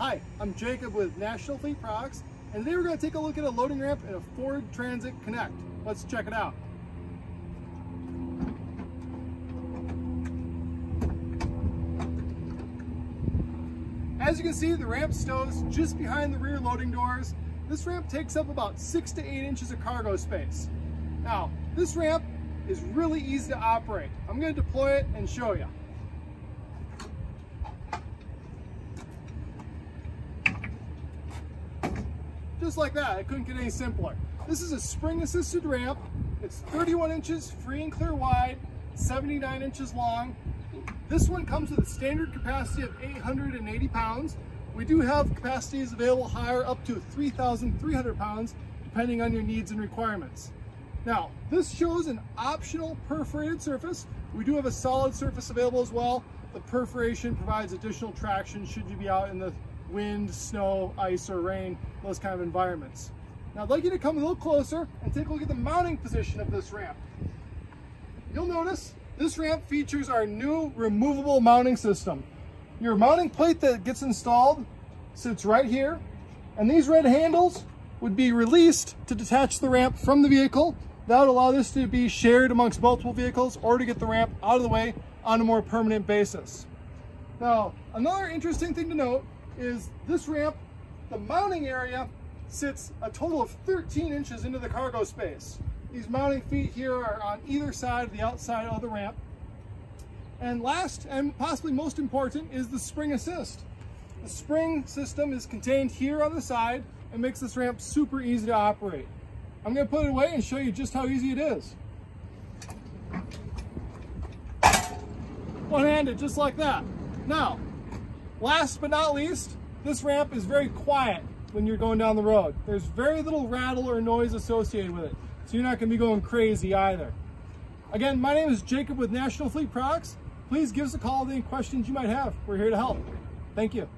Hi, I'm Jacob with National Fleet Products, and today we're going to take a look at a loading ramp in a Ford Transit Connect. Let's check it out. As you can see, the ramp stows just behind the rear loading doors. This ramp takes up about 6 to 8 inches of cargo space. Now, this ramp is really easy to operate. I'm going to deploy it and show you. Just like that, it couldn't get any simpler. This is a spring-assisted ramp. It's 31 inches free and clear wide, 79 inches long. This one comes with a standard capacity of 880 pounds. We do have capacities available higher up to 3,300 pounds, depending on your needs and requirements. Now, this shows an optional perforated surface. We do have a solid surface available as well. The perforation provides additional traction should you be out in the wind, snow, ice, or rain, those kind of environments. Now I'd like you to come a little closer and take a look at the mounting position of this ramp. You'll notice this ramp features our new removable mounting system. Your mounting plate that gets installed sits right here, and these red handles would be released to detach the ramp from the vehicle. That would allow this to be shared amongst multiple vehicles or to get the ramp out of the way on a more permanent basis. Now, another interesting thing to note is this ramp, the mounting area sits a total of 13 inches into the cargo space. These mounting feet here are on either side of the outside of the ramp. And last, and possibly most important, is the spring assist. The spring system is contained here on the side and makes this ramp super easy to operate. I'm going to put it away and show you just how easy it is. One-handed, just like that. Now, last but not least, this ramp is very quiet when you're going down the road. There's very little rattle or noise associated with it, so you're not going to be going crazy either. Again, my name is Jacob with National Fleet Products. Please give us a call with any questions you might have. We're here to help. Thank you.